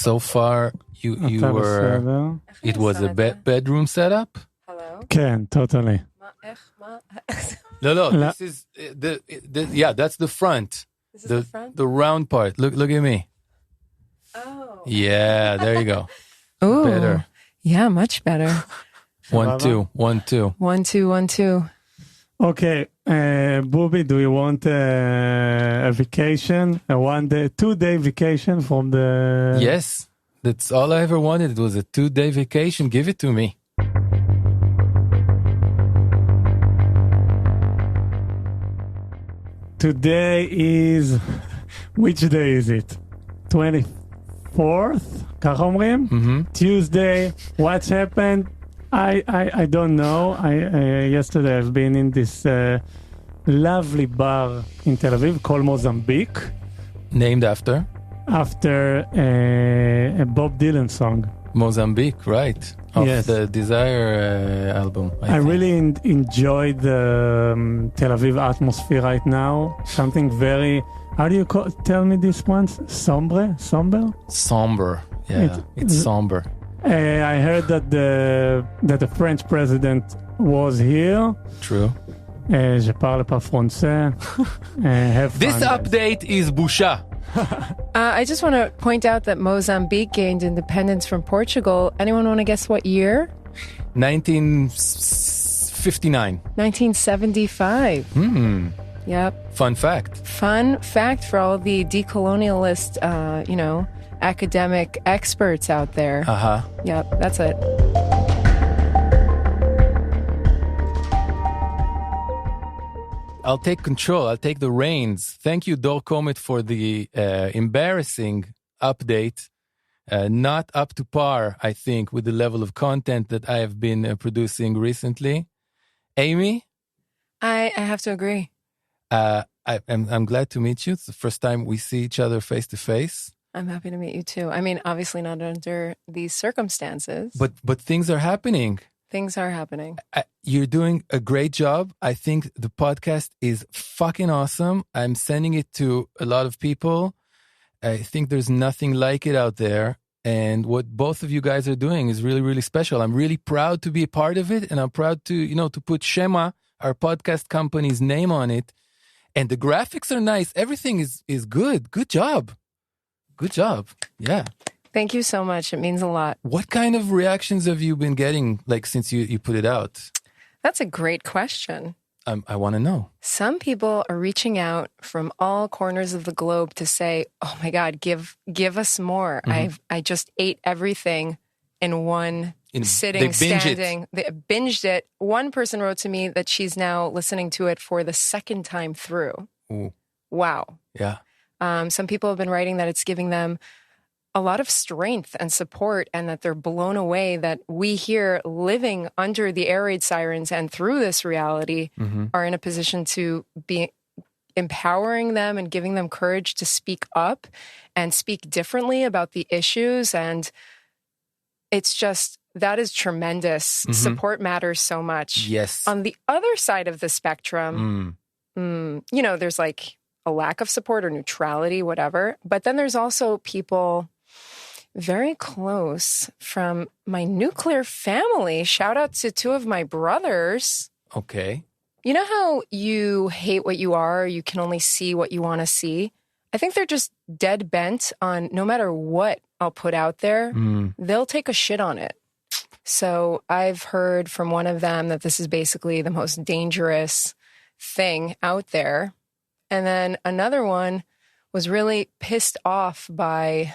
So far, you were... It was a bedroom setup? Hello? כן, totally. No, this is... yeah, that's the front. This is the front? The round part. Look at me. Oh. Yeah, there you go. Ooh. Better. Yeah, much better. 1, 2, 1, 2. 1, 2, 1, 2. Okay, Booby, do you want a vacation? A 2-day vacation from the... Yes, that's all I ever wanted. It was a 2-day vacation. Give it to me. Today is... Which day is it? 24th? ככה אומרים? Tuesday. What's happened? I don't know. Yesterday I've been in this lovely bar in Tel Aviv called Mozambique. Named after? After a Bob Dylan song. Mozambique, right. Of yes. The Desire album. I think. Really enjoyed the Tel Aviv atmosphere right now. Something very... How do you tell me this once? Somber? Somber. Yeah, it's somber. I heard that the French president was here. True. Je parle pas français. Have fun. This update is Busha. I just want to point out that Mozambique gained independence from Portugal. Anyone want to guess what year? 1959. 1975. Yep. Fun fact. Fun fact for all the decolonialist, academic experts out there. Uh-huh. Yep, that's it. I'll take control. I'll take the reins. Thank you, Dor Comet, for the embarrassing update. Not up to par, I think, with the level of content that I have been producing recently. Amy? I have to agree. I'm glad to meet you. It's the first time we see each other face to face. I'm happy to meet you too. I mean, obviously not under these circumstances. But things are happening. Things are happening. You're doing a great job. I think the podcast is fucking awesome. I'm sending it to a lot of people. I think there's nothing like it out there. And what both of you guys are doing is really, really special. I'm really proud to be a part of it. And I'm proud to, to put Shema, our podcast company's name on it. And the graphics are nice. Everything is good. Good job. Good job. Yeah. Thank you so much. It means a lot. What kind of reactions have you been getting, since you put it out? That's a great question. I want to know. Some people are reaching out from all corners of the globe to say, "Oh my God, give us more." Mm-hmm. I just ate everything in one sitting, standing. They binged it. One person wrote to me that she's now listening to it for the second time through. Ooh. Wow. Yeah. Some people have been writing that it's giving them a lot of strength and support, and that they're blown away that we here living under the air raid sirens and through this reality are in a position to be empowering them and giving them courage to speak up and speak differently about the issues. And it's just, that is tremendous. Support matters so much. Yes. On the other side of the spectrum, there's a lack of support or neutrality, whatever. But then there's also people very close from my nuclear family. Shout out to 2 of my brothers. Okay. You know how you hate what you are, you can only see what you want to see? I think they're just dead bent on no matter what I'll put out there, they'll take a shit on it. So I've heard from one of them that this is basically the most dangerous thing out there. And then another one was really pissed off by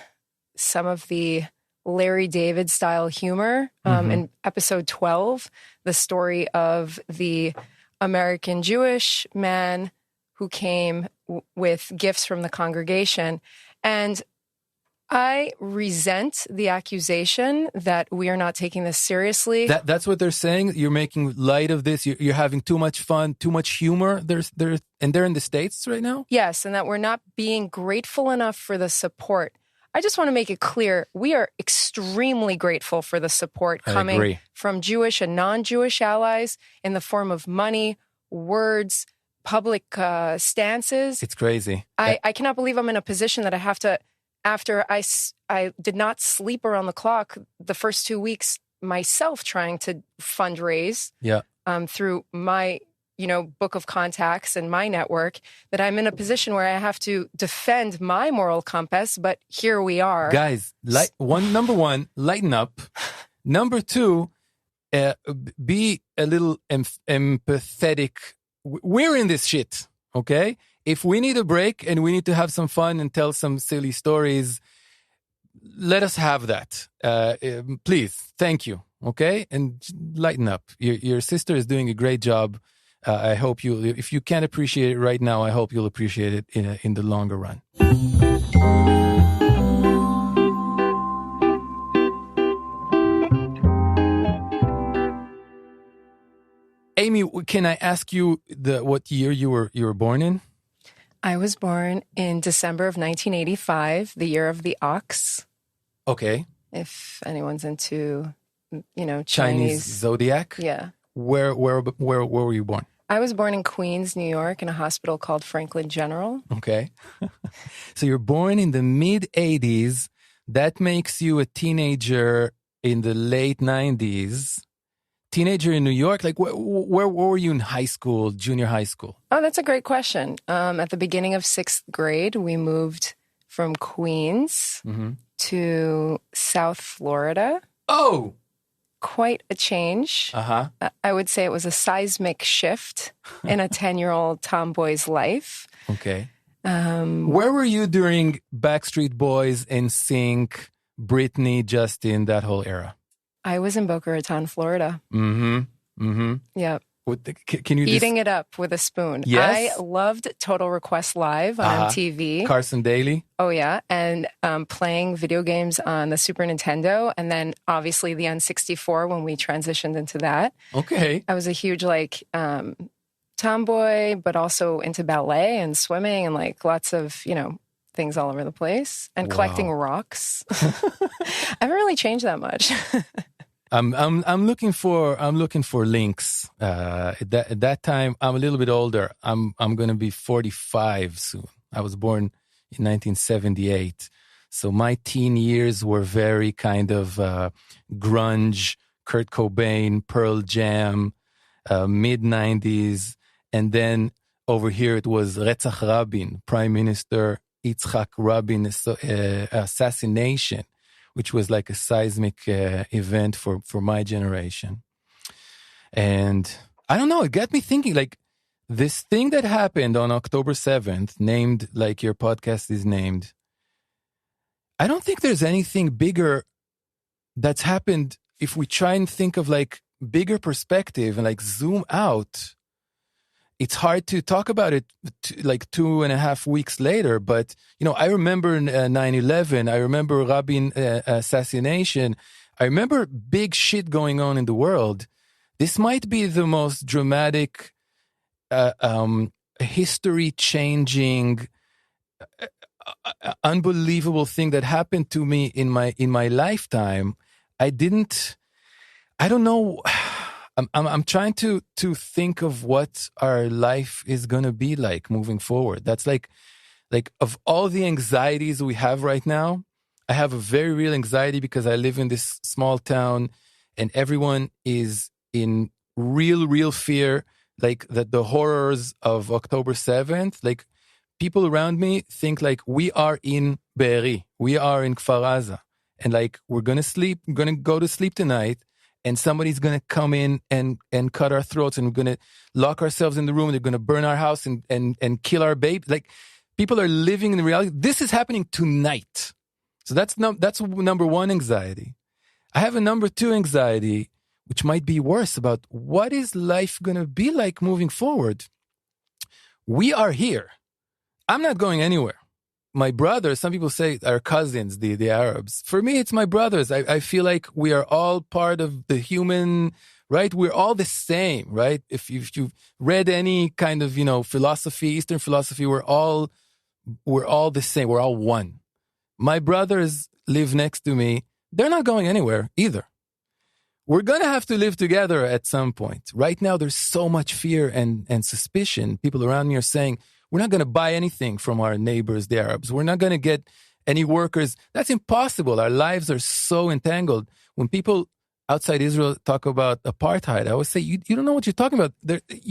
some of the Larry David style humor. In episode 12, the story of the American Jewish man who came with gifts from the congregation. And I resent the accusation that we are not taking this seriously. That's what they're saying. You're making light of this. You're having too much fun, too much humor. And they're in the States right now? Yes, and that we're not being grateful enough for the support. I just want to make it clear, we are extremely grateful for the support coming from Jewish and non-Jewish allies in the form of money, words, public stances. It's crazy. I cannot believe I'm in a position that I have to after I did not sleep around the clock the first 2 weeks myself trying to fundraise through my, book of contacts and my network, that I'm in a position where I have to defend my moral compass, but here we are. Guys, number one, lighten up. Number two, be a little empathetic. We're in this shit, okay? If we need a break and we need to have some fun and tell some silly stories, let us have that. Please, thank you, okay? And lighten up. Your sister is doing a great job. I hope if you can't appreciate it right now, I hope you'll appreciate it in the longer run. Amy, can I ask you what year you were born in? I was born in December of 1985, the year of the ox. Okay. If anyone's into, Chinese zodiac. Yeah. Where were you born? I was born in Queens, New York, in a hospital called Franklin General. Okay. So you're born in the mid-'80s. That makes you a teenager in the late 90s. Teenager in New York, like where were you in high school, junior high school? Oh, that's a great question. At the beginning of 6th grade, we moved from Queens to South Florida. Oh! Quite a change. Uh-huh. I would say it was a seismic shift in a 10-year-old tomboy's life. Okay. Where were you during Backstreet Boys, NSYNC, Britney, Justin, that whole era? I was in Boca Raton, Florida. Yeah. Can you eating it up with a spoon? Yes. I loved Total Request Live on MTV. Carson Daly. Oh yeah, and playing video games on the Super Nintendo, and then obviously the N64 when we transitioned into that. Okay. I was a huge tomboy, but also into ballet and swimming and lots of things all over the place, and collecting rocks. I haven't really changed that much. I'm looking for links. At that time, I'm a little bit older. I'm going to be 45 soon. I was born in 1978, so my teen years were very kind of grunge, Kurt Cobain, Pearl Jam, mid 90s, and then over here it was Retzach Rabin, Prime Minister Yitzhak Rabin assassination, which was like a seismic event for my generation. And I don't know, it got me thinking, this thing that happened on October 7th, named like your podcast is named, I don't think there's anything bigger that's happened. If we try and think of bigger perspective and zoom out, it's hard to talk about it 2.5 weeks later. But, I remember 9/11. I remember Rabin assassination. I remember big shit going on in the world. This might be the most dramatic, history-changing, unbelievable thing that happened to me in my lifetime. I don't know. I'm trying to think of what our life is going to be like moving forward. That's like of all the anxieties we have right now, I have a very real anxiety because I live in this small town and everyone is in real fear, that the horrors of October 7th, people around me think we are in Be'eri, we are in Kfar Aza, and we're going to go to sleep tonight, and somebody's going to come in and cut our throats, and we're going to lock ourselves in the room, and they're going to burn our house and kill our baby. People are living in reality. This is happening tonight. So that's number one anxiety. I have a number two anxiety, which might be worse, about what is life going to be like moving forward. We are here. I'm not going anywhere. My brothers, some people say our cousins, the Arabs. For me, it's my brothers. I feel like we are all part of the human, right? We're all the same, right? If you've read any kind of, philosophy, Eastern philosophy, we're all the same. We're all one. My brothers live next to me. They're not going anywhere either. We're going to have to live together at some point. Right now, there's so much fear and suspicion. People around me are saying, we're not going to buy anything from our neighbors, the Arabs. We're not going to get any workers. That's impossible. Our lives are so entangled. When people outside Israel talk about apartheid, I always say, you don't know what you're talking about.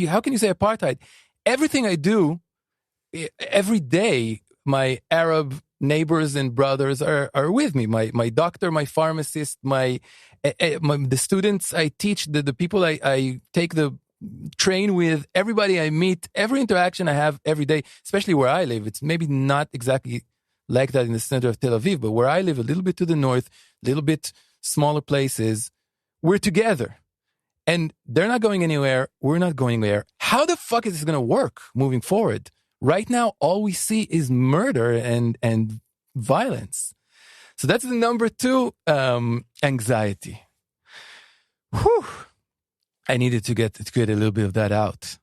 How can you say apartheid? Everything I do, every day, my Arab neighbors and brothers are with me. My doctor, my pharmacist, the students I teach, the people I take the train with, everybody I meet, every interaction I have every day, especially where I live. It's maybe not exactly like that in the center of Tel Aviv, but where I live, a little bit to the north, a little bit smaller places, we're together. And they're not going anywhere. We're not going anywhere. How the fuck is this going to work moving forward? Right now, all we see is murder and violence. So that's the number 2, anxiety. Whew. I needed to get a little bit of that out.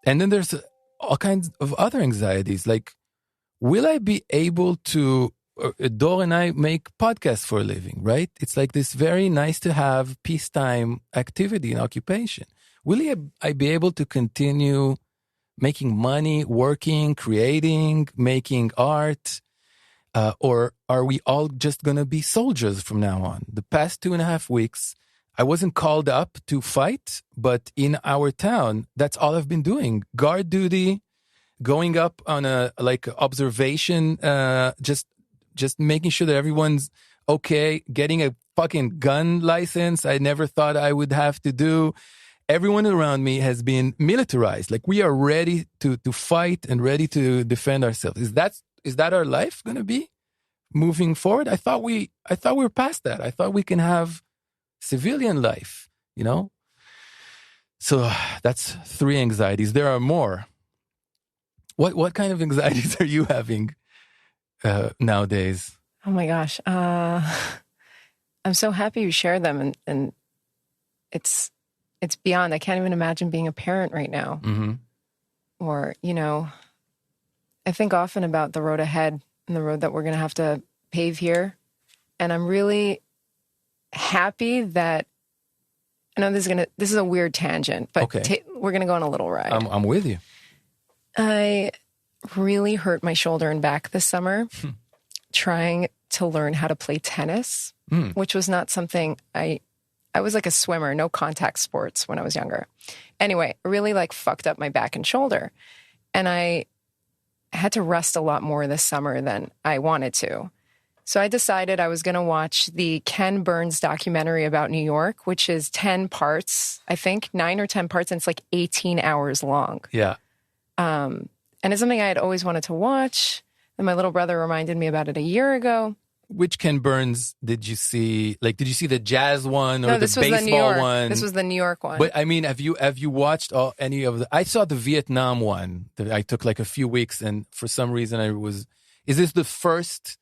And then there's all kinds of other anxieties, like, will I be able to, Dor and I make podcasts for a living, right? It's like this very nice to have peacetime activity and occupation. Will I be able to continue making money, working, creating, making art? Or are we all just going to be soldiers from now on? The past 2.5 weeks, I wasn't called up to fight, but in our town, that's all I've been doing. Guard duty, going up on observation, just making sure that everyone's okay, getting a fucking gun license I never thought I would have to do. Everyone around me has been militarized. Like, we are ready to fight and ready to defend ourselves. Is that our life going to be moving forward? I thought we were past that. I thought we can have civilian life, So that's 3 anxieties. There are more. What kind of anxieties are you having nowadays? Oh my gosh. I'm so happy you shared them, and it's beyond. I can't even imagine being a parent right now. Mm-hmm. Or, I think often about the road ahead and the road that we're going to have to pave here. And I'm really happy that, I know this is a weird tangent, but okay. We're going to go on a little ride. I'm with you. I really hurt my shoulder and back this summer trying to learn how to play tennis, which was not something I was like a swimmer, no contact sports when I was younger. Anyway, really fucked up my back and shoulder. And I had to rest a lot more this summer than I wanted to. So I decided I was going to watch the Ken Burns documentary about New York, which is 10 parts, I think, 9 or 10 parts, and it's 18 hours long. Yeah. And it's something I had always wanted to watch. And my little brother reminded me about it a year ago. Which Ken Burns did you see? Did you see the jazz one or no, the baseball one? This was the New York one. But I mean, have you watched any of the? I saw the Vietnam one that I took a few weeks, and for some reason Is this the first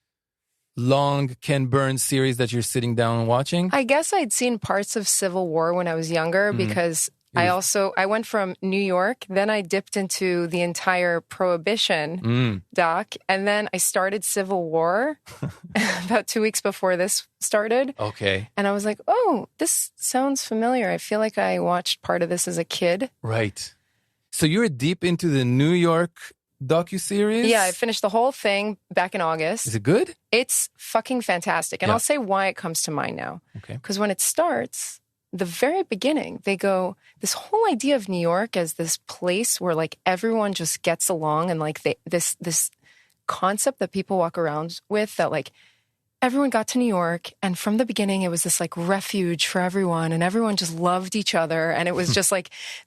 long Ken Burns series that you're sitting down and watching? I guess I'd seen parts of Civil War when I was younger because I went from New York, then I dipped into the entire Prohibition doc, and then I started Civil War about 2 weeks before this started. Okay. And I was like, oh, this sounds familiar. I feel like I watched part of this as a kid. Right. So you're deep into the New York docuseries? Yeah, I finished the whole thing back in August. Is it good? It's fucking fantastic. And I'll say why it comes to mind now. Okay. Because when it starts, the very beginning, they go, this whole idea of New York as this place where everyone just gets along and this concept that people walk around with that everyone got to New York, and from the beginning it was this refuge for everyone, and everyone just loved each other, and it was just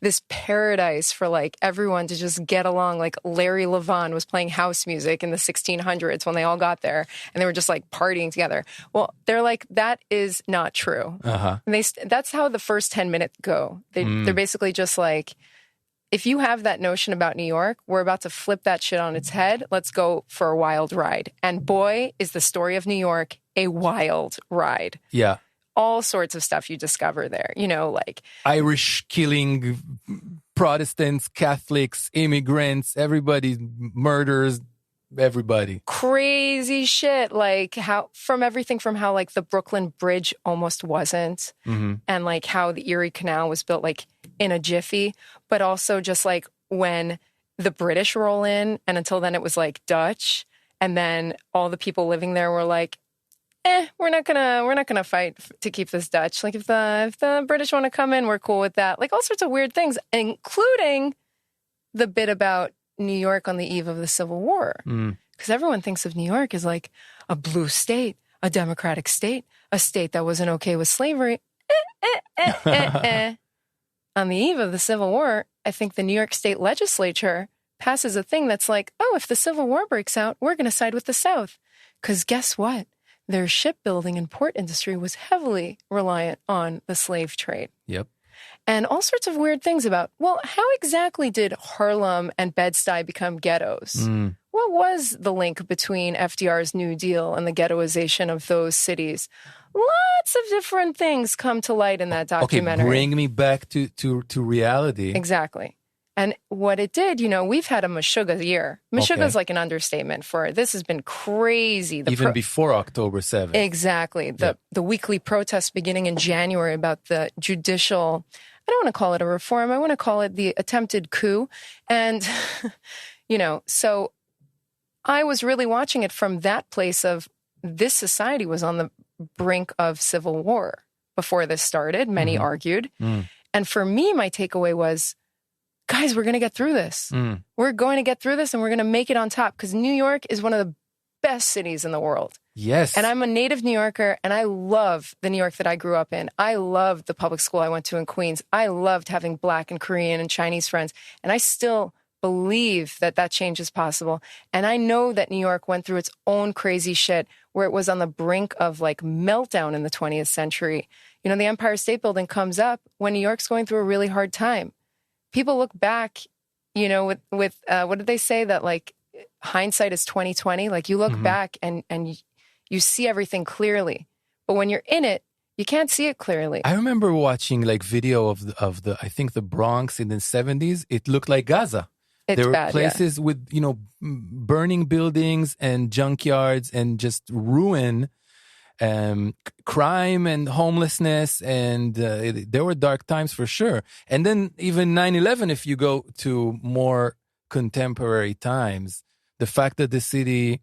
this paradise for everyone to just get along. Larry Levan was playing house music in the 1600s when they all got there, and they were just partying together. Well, they're that is not true. Uh-huh. And that's how the first 10 minutes go. They're basically just if you have that notion about New York, we're about to flip that shit on its head. Let's go for a wild ride. And boy, is the story of New York a wild ride. Yeah. All sorts of stuff you discover there, Irish killing, Protestants, Catholics, immigrants, everybody murders everybody. Crazy shit. Everything from how the Brooklyn Bridge almost wasn't, and how the Erie Canal was built. in a jiffy, but also just like when the British roll in, and until then it was like Dutch, and then all the people living there were like, we're not gonna fight to keep this Dutch. Like if the British want to come in, we're cool with that. Like all sorts of weird things, including the bit about New York on the eve of the Civil War. Because everyone thinks of New York as like a blue state, a democratic state, a state that wasn't okay with slavery. On the eve of the Civil War, I think the New York State legislature passes a thing that's like, oh, if the Civil War breaks out, we're going to side with the South. Because guess what? Their shipbuilding and port industry was heavily reliant on the slave trade. Yep. And all sorts of weird things about, well, how exactly did Harlem and Bed-Stuy become ghettos? What was the link between FDR's New Deal and the ghettoization of those cities? Lots of different things come to light in that documentary. Okay, bring me back to reality. Exactly. And what it did, we've had a Meshuggah year. Meshuggah is like an understatement for it. This has been crazy. Even before October 7th. Exactly. The weekly protests beginning in January about the judicial, I don't want to call it a reform. I want to call it the attempted coup. And, so I was really watching it from that place of this society was on the brink of civil war before this started. Many argued. And for me, my takeaway was, guys, we're going to get through this. We're going to get through this and we're going to make it on top because New York is one of the best cities in the world. Yes. And I'm a native New Yorker and I love the New York that I grew up in. I loved the public school I went to in Queens. I loved having Black and Korean and Chinese friends. And I still believe that change is possible. And I know that New York went through its own crazy shit where it was on the brink of like meltdown in the 20th century. The Empire State Building comes up when New York's going through a really hard time. People look back, with what did they say, that like hindsight is 20/20? Like you look back and you see everything clearly, but when you're in it, you can't see it clearly. I remember watching like video of the I think the Bronx in the 70s. It looked like Gaza. There were places with burning buildings and junkyards and just ruin. Crime and homelessness, and there were dark times for sure. And then even 9/11, if you go to more contemporary times, the fact that the city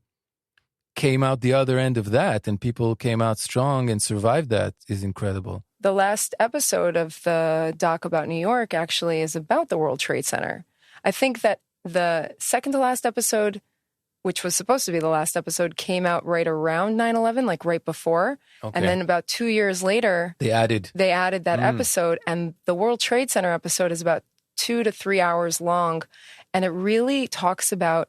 came out the other end of that and people came out strong and survived that is incredible. The last episode of the doc about New York actually is about the World Trade Center. I think that the second to last episode, which was supposed to be the last episode, came out right around 9/11, like right before. Okay. And then about 2 years later, they added that episode. And the World Trade Center episode is about 2 to 3 hours long. And it really talks about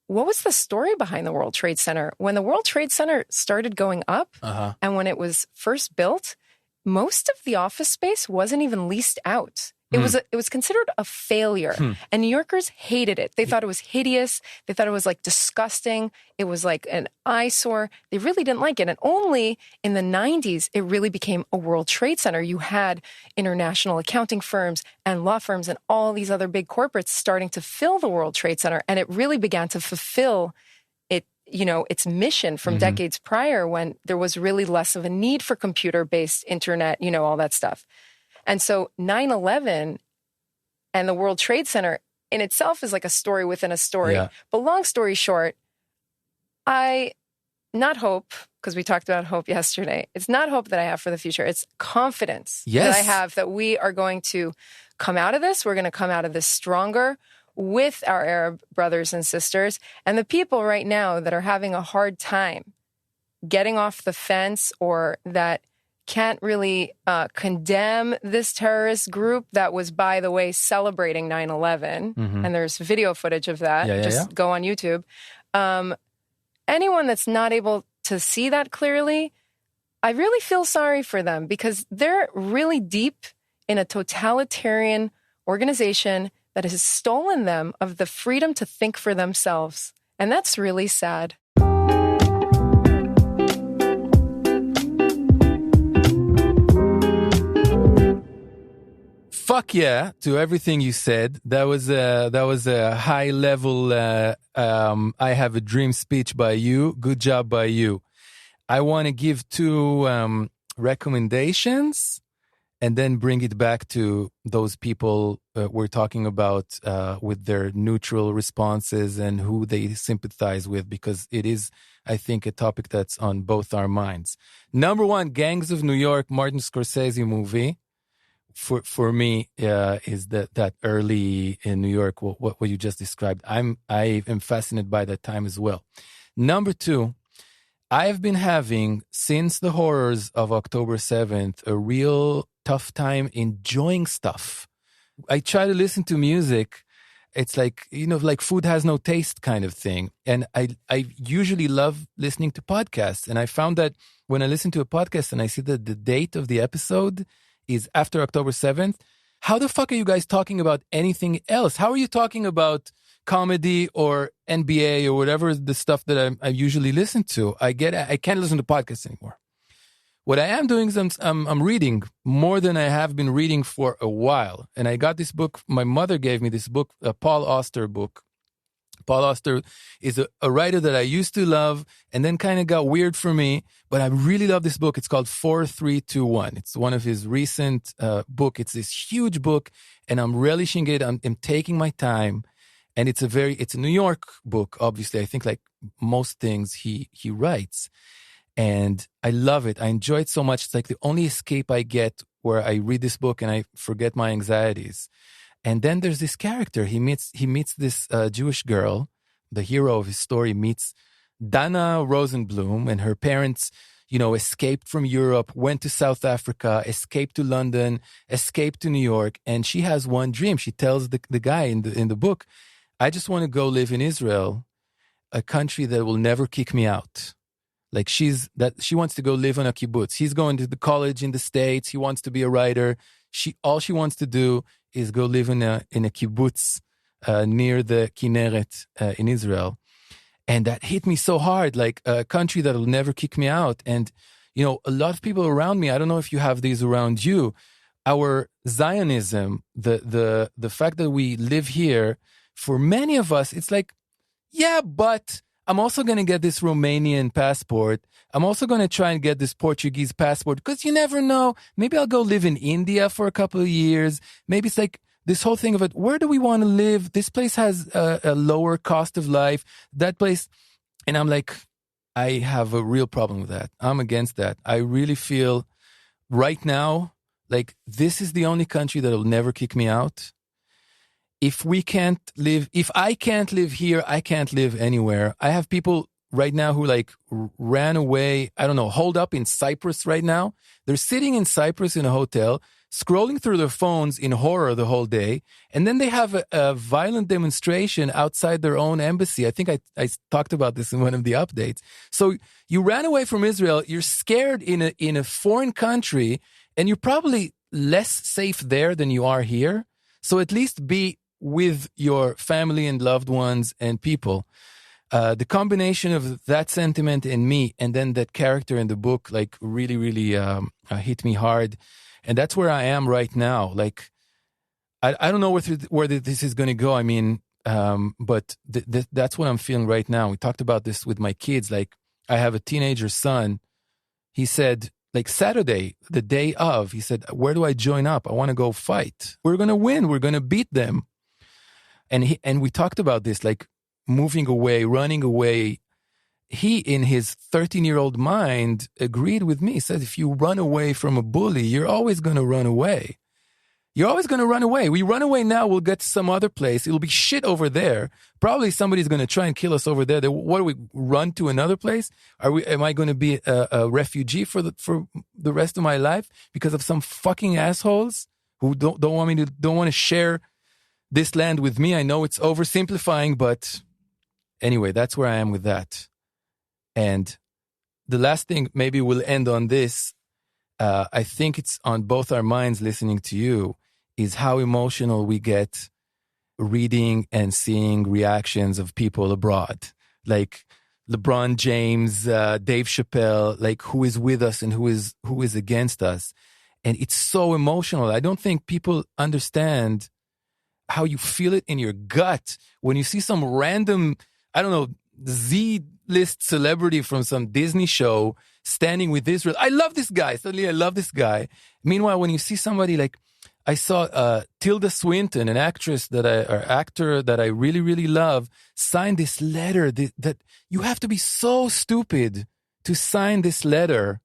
what was the story behind the World Trade Center. When the World Trade Center started going up and when it was first built, most of the office space wasn't even leased out. It was considered a failure, and New Yorkers hated it. They thought it was hideous. They thought it was like disgusting. It was like an eyesore. They really didn't like it. And only in the 90s, it really became a World Trade Center. You had international accounting firms and law firms and all these other big corporates starting to fill the World Trade Center. And it really began to fulfill its mission from decades prior when there was really less of a need for computer-based internet, all that stuff. And so 9/11 and the World Trade Center in itself is like a story within a story. Yeah. But long story short, not hope, because we talked about hope yesterday. It's not hope that I have for the future. It's confidence that I have that we are going to come out of this. We're going to come out of this stronger with our Arab brothers and sisters. And the people right now that are having a hard time getting off the fence or that can't really condemn this terrorist group that was, by the way, celebrating 9/11. And there's video footage of that. Just go on YouTube. Anyone that's not able to see that clearly, I really feel sorry for them because they're really deep in a totalitarian organization that has stolen them of the freedom to think for themselves. And that's really sad. Fuck yeah to everything you said. That was a high level. I have a dream speech by you. Good job by you. I want to give two recommendations, and then bring it back to those people we're talking about with their neutral responses and who they sympathize with, because it is, I think, a topic that's on both our minds. Number one, Gangs of New York, Martin Scorsese movie. For me, is that early in New York, what you just described. I am fascinated by that time as well. Number two, I've been having, since the horrors of October 7th, a real tough time enjoying stuff. I try to listen to music. It's like, like food has no taste kind of thing. And I usually love listening to podcasts. And I found that when I listen to a podcast and I see that the date of the episode is after October 7th, how the fuck are you guys talking about anything else? How are you talking about comedy or NBA or whatever the stuff that I usually listen to? I can't listen to podcasts anymore. What I am doing is I'm reading more than I have been reading for a while. And I got this book. My mother gave me this book, a Paul Auster book. Paul Auster is a writer that I used to love and then kind of got weird for me. But I really love this book. It's called 4321. It's one of his recent book. It's this huge book and I'm relishing it. I'm taking my time. And it's a New York book, obviously. I think like most things he writes. And I love it. I enjoy it so much. It's like the only escape I get where I read this book and I forget my anxieties. And then there's this character. He meets this Jewish girl. The hero of his story meets Dana Rosenblum, and her parents, escaped from Europe, went to South Africa, escaped to London, escaped to New York. And she has one dream. She tells the guy in the book, I just want to go live in Israel, a country that will never kick me out. Like she wants to go live on a kibbutz. He's going to the college in the States. He wants to be a writer. All she wants to do is go live in a kibbutz near the Kinneret in Israel. And that hit me so hard, like a country that will never kick me out. And, a lot of people around me, I don't know if you have these around you, our Zionism, the fact that we live here, for many of us, it's like, yeah, but I'm also going to get this Romanian passport. I'm also going to try and get this Portuguese passport because you never know. Maybe I'll go live in India for a couple of years. Maybe it's like this whole thing of it. Where do we want to live? This place has a lower cost of life. That place. And I'm like, I have a real problem with that. I'm against that. I really feel right now, like this is the only country that will never kick me out. If I can't live here, I can't live anywhere. I have people right now who like ran away, I don't know, holed up in Cyprus right now. They're sitting in Cyprus in a hotel, scrolling through their phones in horror the whole day. And then they have a violent demonstration outside their own embassy. I think I talked about this in one of the updates. So you ran away from Israel. You're scared in a foreign country, and you're probably less safe there than you are here. So at least be with your family and loved ones and people. The combination of that sentiment in me and then that character in the book, like really, really hit me hard. And that's where I am right now. Like, I don't know where this is going to go. I mean, but that's what I'm feeling right now. We talked about this with my kids. Like, I have a teenager son. He said, like Saturday, the day of, he said, where do I join up? I want to go fight. We're going to win. We're going to beat them. And we talked about this, like moving away, running away. He, in his 13-year-old mind, agreed with me. He said, if you run away from a bully, you're always going to run away. You're always going to run away. We run away now, we'll get to some other place. It'll be shit over there. Probably somebody's going to try and kill us over there. What do we run to another place? Am I going to be a refugee for the rest of my life because of some fucking assholes who don't want to share this land with me? I know it's oversimplifying, but anyway, that's where I am with that. And the last thing, maybe we'll end on this. I think it's on both our minds listening to you, is how emotional we get reading and seeing reactions of people abroad. Like LeBron James, Dave Chappelle, like who is with us and who is against us. And it's so emotional. I don't think people understand how you feel it in your gut when you see some random, I don't know, Z-list celebrity from some Disney show standing with Israel. I love this guy. Suddenly I love this guy. Meanwhile, when you see somebody like, I saw Tilda Swinton, an actor that I really, really love, sign this letter that you have to be so stupid to sign this letter.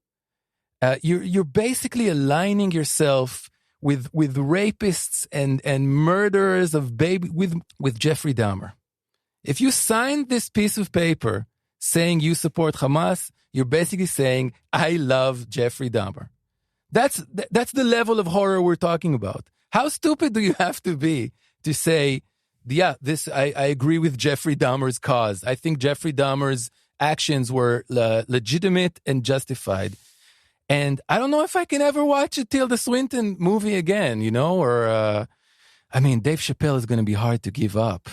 You're basically aligning yourself with rapists and murderers of baby with Jeffrey Dahmer. If you sign this piece of paper saying you support Hamas, you're basically saying I love Jeffrey Dahmer. That's the level of horror we're talking about. How stupid do you have to be to say, yeah, I agree with Jeffrey Dahmer's cause. I think Jeffrey Dahmer's actions were legitimate and justified. And I don't know if I can ever watch a Tilda Swinton movie again, or, Dave Chappelle is going to be hard to give up.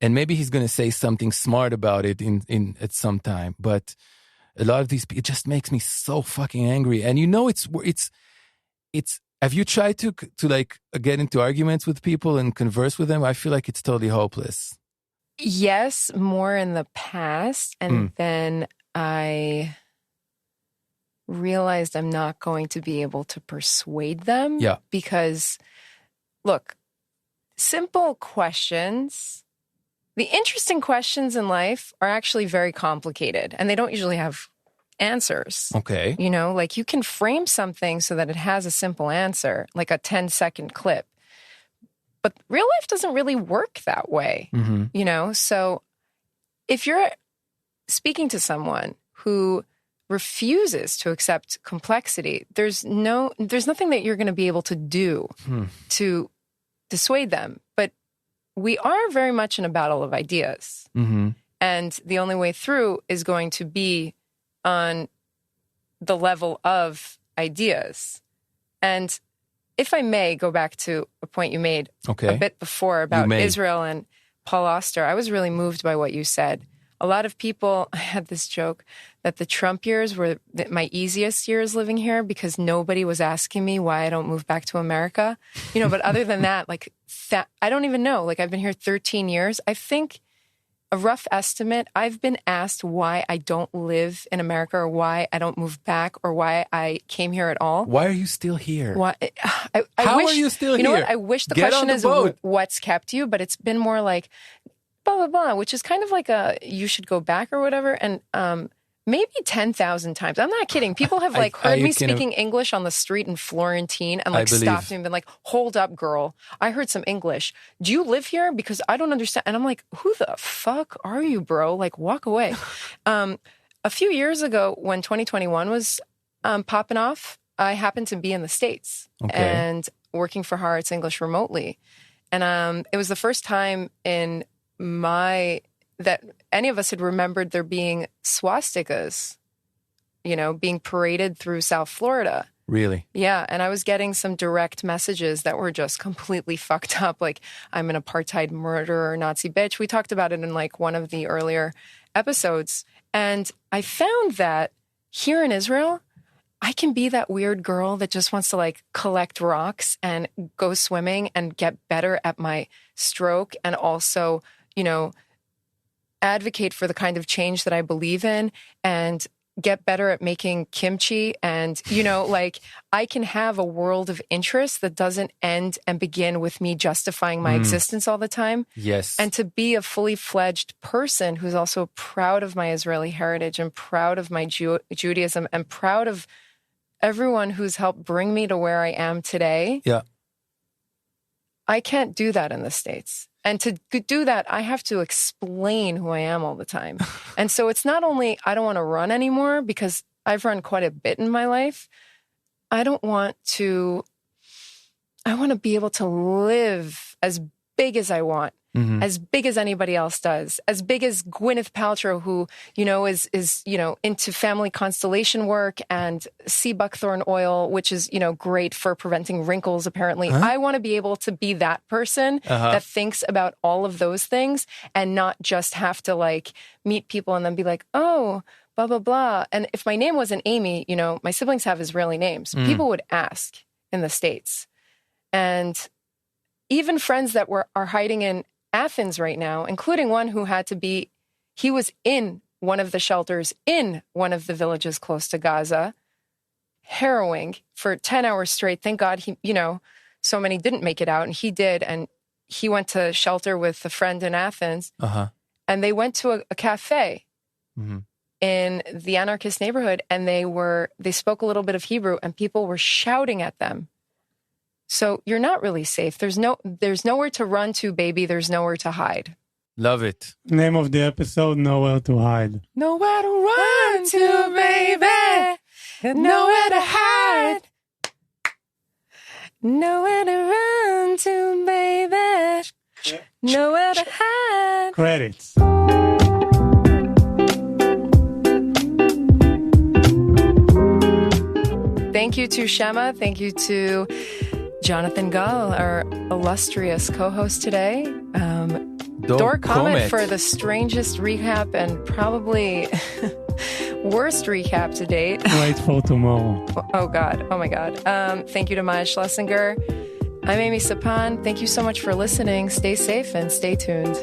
And maybe he's going to say something smart about it in at some time. But a lot of these, it just makes me so fucking angry. And it's, have you tried to like get into arguments with people and converse with them? I feel like it's totally hopeless. Yes, more in the past. And then I realized I'm not going to be able to persuade them. Yeah. Because, look, simple questions, the interesting questions in life are actually very complicated and they don't usually have answers. Okay. Like you can frame something so that it has a simple answer, like a 10-second clip. But real life doesn't really work that way, So if you're speaking to someone who refuses to accept complexity, there's nothing that you're going to be able to do to dissuade them. But we are very much in a battle of ideas. Mm-hmm. And the only way through is going to be on the level of ideas. And if I may go back to a point you made a bit before about Israel and Paul Auster, I was really moved by what you said. A lot of people, I had this joke that the Trump years were my easiest years living here because nobody was asking me why I don't move back to America. But other than that, I don't even know. Like I've been here 13 years. I think a rough estimate, I've been asked why I don't live in America or why I don't move back or why I came here at all. Why are you still here? Why, How are you still here? You know what? I wish the question is what's kept you, but it's been more like blah, blah, blah, which is kind of like you should go back or whatever. And maybe 10,000 times. I'm not kidding. People have heard me speaking English on the street in Florentine and stopped me and been like, hold up, girl. I heard some English. Do you live here? Because I don't understand. And I'm like, who the fuck are you, bro? Like, walk away. A few years ago when 2021 was popping off, I happened to be in the States and working for Haaretz English remotely. And it was the first time in that any of us had remembered there being swastikas, being paraded through South Florida. Really? Yeah. And I was getting some direct messages that were just completely fucked up. Like, I'm an apartheid murderer, Nazi bitch. We talked about it in one of the earlier episodes. And I found that here in Israel, I can be that weird girl that just wants to collect rocks and go swimming and get better at my stroke and also, advocate for the kind of change that I believe in and get better at making kimchi. And, I can have a world of interest that doesn't end and begin with me justifying my existence all the time. Yes. And to be a fully fledged person who's also proud of my Israeli heritage and proud of my Judaism and proud of everyone who's helped bring me to where I am today. Yeah. I can't do that in the States. And to do that, I have to explain who I am all the time. And so it's not only I don't want to run anymore because I've run quite a bit in my life. I want to be able to live as big as I want, as big as anybody else does, as big as Gwyneth Paltrow, who, is into family constellation work and sea buckthorn oil, which is, great for preventing wrinkles, apparently. Huh? I want to be able to be that person that thinks about all of those things and not just have to meet people and then be like, oh, blah, blah, blah. And if my name wasn't Amy, my siblings have Israeli names. People would ask in the States. And even friends that are hiding in Athens right now, including one who he was in one of the shelters in one of the villages close to Gaza. Harrowing for 10 hours straight. Thank God so many didn't make it out, and he did. And he went to shelter with a friend in Athens, and they went to a cafe in the anarchist neighborhood, and they spoke a little bit of Hebrew, and people were shouting at them. So you're not really safe. There's nowhere to run to, baby. There's nowhere to hide. Love it. Name of the episode, Nowhere to Hide. Nowhere to run to, baby. Nowhere to hide. Nowhere to run to, baby. Nowhere to hide. Credits. Thank you to Shema. Thank you to Jonathan Gall, our illustrious co-host today. Dor Comet for the strangest recap and probably worst recap to date. Wait for tomorrow. Oh, God. Oh, my God. Thank you to Maya Schlesinger. I'm Amy Sapan. Thank you so much for listening. Stay safe and stay tuned.